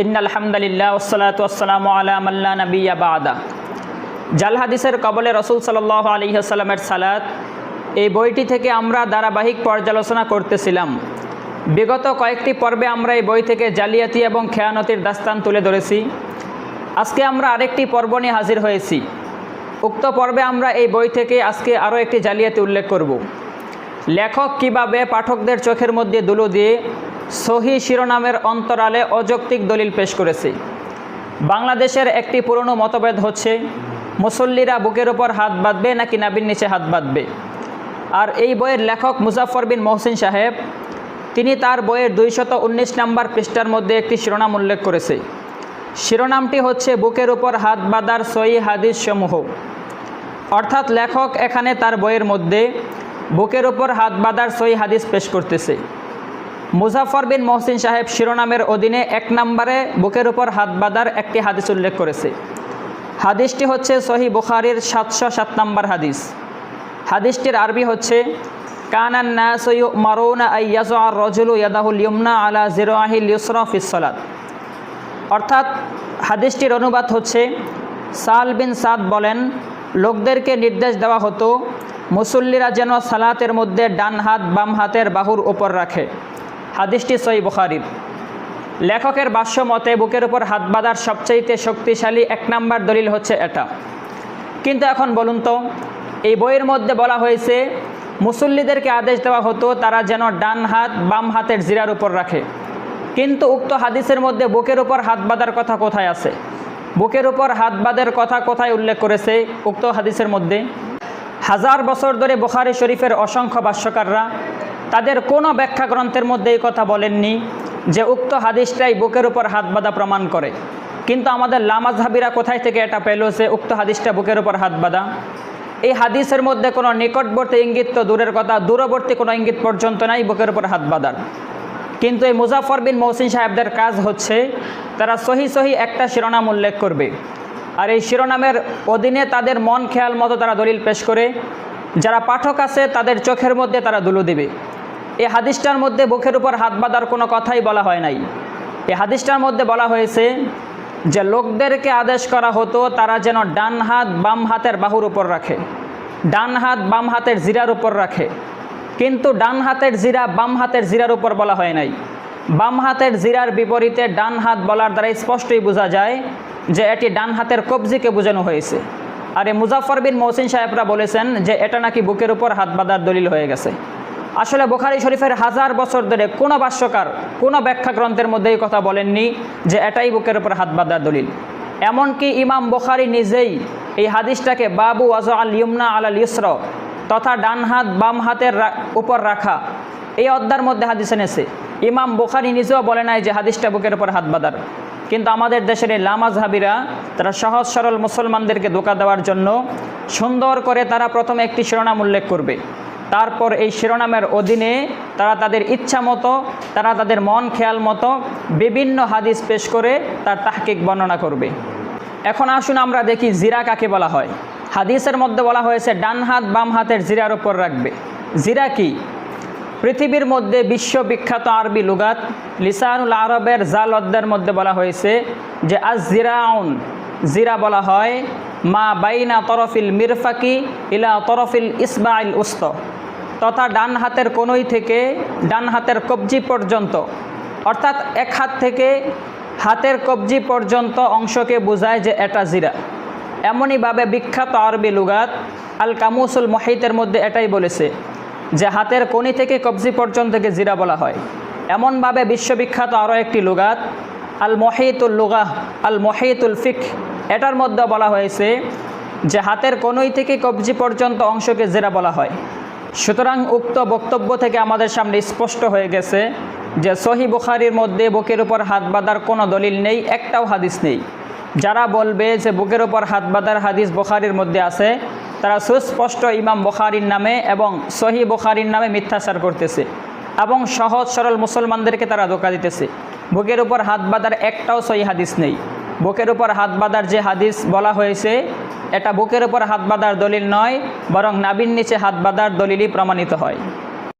ইন্নাল হামদুলিল্লাহ ওয়াসসালাতু ওয়াসসালামু আলা মান লা নাবিয়্যা বা'দা। জাল হাদিসের কবলে রাসূল সাল্লাল্লাহু আলাইহি ওয়াসাল্লামের সালাত, এই বইটি থেকে আমরা ধারাবাহিক পর্যালোচনা করতেছিলাম। বিগত কয়েকটি পর্বে আমরা এই বই থেকে জালিয়াতি এবং খেয়ানতির দাস্তান তুলে ধরেছি। আজকে আমরা আরেকটি পর্ব নিয়ে হাজির হয়েছি। উক্ত পর্বে আমরা এই বই থেকে আজকে আরও একটি জালিয়াতি উল্লেখ করব। লেখক কিভাবে পাঠকদের চোখের মধ্যে ধুলো দিয়ে সহি শিরোনামের অন্তরালে অযৌক্তিক দলিল পেশ করেছে। বাংলাদেশের একটি পুরনো মতভেদ হচ্ছে মুসল্লিরা বুকের ওপর হাত বাঁধবে নাকি নাভির নিচে হাত বাঁধবে। আর এই বইয়ের লেখক মুজাফফর বিন মহসিন সাহেব, তিনি তার বইয়ের 219 নম্বর পৃষ্ঠার মধ্যে একটি শিরোনাম উল্লেখ করেছে। শিরোনামটি হচ্ছে বুকের উপর হাত বাঁধার সহিহ হাদিস সমূহ। অর্থাৎ লেখক এখানে তার বইয়ের মধ্যে বুকের উপর হাত বাঁধার সহিহ হাদিস পেশ করতেছে। মুজাফফর বিন মহসিন সাহেব শিরোনামের অধীনে 1 নম্বরে বুকের উপর হাত বাঁধার একটি হাদিস উল্লেখ করেছে। হাদিসটি হচ্ছে সহিহ বুখারীর 707 নম্বর হাদিস। হাদিসটির আরবি হচ্ছে কানান নাসু ইউমারুনা আন ইয়াযআ আর-রাজুলু ইয়াদাহুল ইয়ুমনা আলা জিরাহিল ইউসরা ফিস সালাত। অর্থাৎ হাদিসটির অনুবাদ হচ্ছে, সাল বিন সাদ বলেন, লোকদেরকে নির্দেশ দেওয়া হতো মুসল্লিরা যেন সালাতের মধ্যে ডান হাত বাম হাতের বাহুর উপর রাখে। হাদিসটি সহিহ বুখারীর। লেখকের ভাষ্য মতে বুকের উপর হাত বাঁধার সবচেয়ে শক্তিশালী 1 নম্বর দলিল হচ্ছে এটা। কিন্তু এখন বলুন তো, এই বইয়ের মধ্যে বলা হয়েছে মুসল্লিদেরকে আদেশ দেওয়া হতো তারা যেন ডান হাত বাম হাতের জিরার উপর রাখে। কিন্তু উক্ত হাদিসের মধ্যে বুকের উপর হাত বাঁধার কথা কোথায় আছে? বুকের উপর হাত বাঁধার কথা কোথায় উল্লেখ করেছে উক্ত হাদিসের মধ্যে? 1000 বছর ধরে বুখারী শরীফের অসংখ্য ভাষ্যকাররা তাদের কোনো ব্যাখ্যা গ্রন্থের মধ্যে এই কথা বলেননি যে উক্ত হাদিসটাই বুকের উপর হাত বাঁধা প্রমাণ করে। কিন্তু আমাদের লামাযহাবীরা কোথায় থেকে এটা পেল যে উক্ত হাদিসটা বুকের উপর হাত বাঁধা? এই হাদিসের মধ্যে কোনো নিকটবর্তী ইঙ্গিত তো দূরের কথা, দূরবর্তী কোনো ইঙ্গিত পর্যন্ত নাই বুকের উপর হাত বাঁধার। কিন্তু এই মুজাফফর বিন মহসিন সাহেবদের কাজ হচ্ছে তারা সহি একটা শিরোনাম উল্লেখ করবে, আর এই শিরোনামের অধীনে তাদের মন খেয়াল মতো তারা দলিল পেশ করে যারা পাঠক আছে তাদের চোখের মধ্যে তারা ধুলো দেবে। এই হাদিসটার মধ্যে বুকের উপর হাত বাঁধার কোনো কথাই বলা হয় নাই। এই হাদিসটার মধ্যে বলা হয়েছে যে লোকদেরকে আদেশ করা হতো তারা যেন ডান হাত বাম হাতের বাহুর উপর রাখে, ডান হাত বাম হাতের জিরার উপর রাখে। কিন্তু ডান হাতের জিরা বাম হাতের জিরার উপর বলা হয় নাই। বাম হাতের জিরার বিপরীতে ডান হাত বলার দ্বারা স্পষ্টই বোঝা যায় যে এটি ডান হাতের কবজিকে বোঝানো হয়েছে। আর এই মুজাফফর বিন মহসিন সাহেবরা বলেছেন যে এটা নাকি বুকের উপর হাত বাঁধার দলিল হয়ে গেছে। আসলে বুখারী শরীফের 1000 বছর ধরে কোনো ভাষ্যকার কোনো ব্যাখ্যা গ্রন্থের মধ্যে এই কথা বলেননি যে এটাই বুকের উপর হাত বাঁধার দলিল। এমনকি ইমাম বুখারী নিজেই এই হাদিসটাকে বাবু ওয়াজআল ইয়ুমনা আলাল ইউসরা তথা ডান হাত বাম হাতের উপর রাখা এই অধ্যায়ের মধ্যে হাদিস এনেছে। ইমাম বুখারী নিজেও বলে নাই যে হাদিসটা বুকের উপর হাত বাঁধার। কিন্তু আমাদের দেশের এই লামাযহাবীরা তারা সহজ সরল মুসলমানদেরকে ধোঁকা দেওয়ার জন্য সুন্দর করে তারা প্রথমে একটি শিরোনাম উল্লেখ করবে, তারপর এই শিরোনামের অধীনে তারা তাদের ইচ্ছা মতো তারা তাদের মন খেয়াল মতো বিভিন্ন হাদিস পেশ করে তার তাহকিক বর্ণনা করবে। এখন আসুন আমরা দেখি জিরা কাকে বলা হয়। হাদিসের মধ্যে বলা হয়েছে ডান হাত বাম হাতের জিরার উপর রাখবে। জিরা কি? পৃথিবীর মধ্যে বিশ্ববিখ্যাত আরবি লুগাত লিসানুল আরবের জাল অধ্যায়ের মধ্যে বলা হয়েছে যে আজ জিরাউন, জিরা বলা হয় মা বাইনা তরফিল মিরফাকি ইলা তরফিল ইসবাইল উস্ত, তথা ডান হাতের কোনই থেকে ডান হাতের কবজি পর্যন্ত, অর্থাৎ এক হাত থেকে হাতের কবজি পর্যন্ত অংশকে বোঝায় যে এটা জিরা। এমনইভাবে বিখ্যাত আরবি লুগাত আল কামুসুল মুহিতের মধ্যে এটাই বলেছে যে হাতের কোনি থেকে কবজি পর্যন্তকে জিরা বলা হয়। এমনভাবে বিশ্ববিখ্যাত আরও একটি লুগাত আল মুহিতুল লুগাহ আল মুহিতুল ফিকহ, এটার মধ্যে বলা হয়েছে যে হাতের কোনই থেকে কবজি পর্যন্ত অংশকে জিরা বলা হয়। সুতরাং উক্ত বক্তব্য থেকে আমাদের সামনে স্পষ্ট হয়ে গেছে যে সহিহ বুখারীর মধ্যে বুকের উপর হাত বাঁধার কোনো দলিল নেই, একটাও হাদিস নেই। যারা বলবে যে বুকের উপর হাত বাঁধার হাদিস বুখারীর মধ্যে আছে তারা সুস্পষ্ট ইমাম বুখারীর নামে এবং সহিহ বুখারীর নামে মিথ্যাচার করতেছে এবং সহজ সরল মুসলমানদেরকে তারা ধোঁকা দিতেছে। বুকের উপর হাত বাঁধার একটাও সহিহ হাদিস নেই। বুকের উপর হাত বাঁধার যে হাদিস বলা হয়েছে এটা বুকের উপর হাত বাঁধার দলিল নয়, বরং নাভির নিচে হাত বাঁধার দলিলই প্রমাণিত হয়।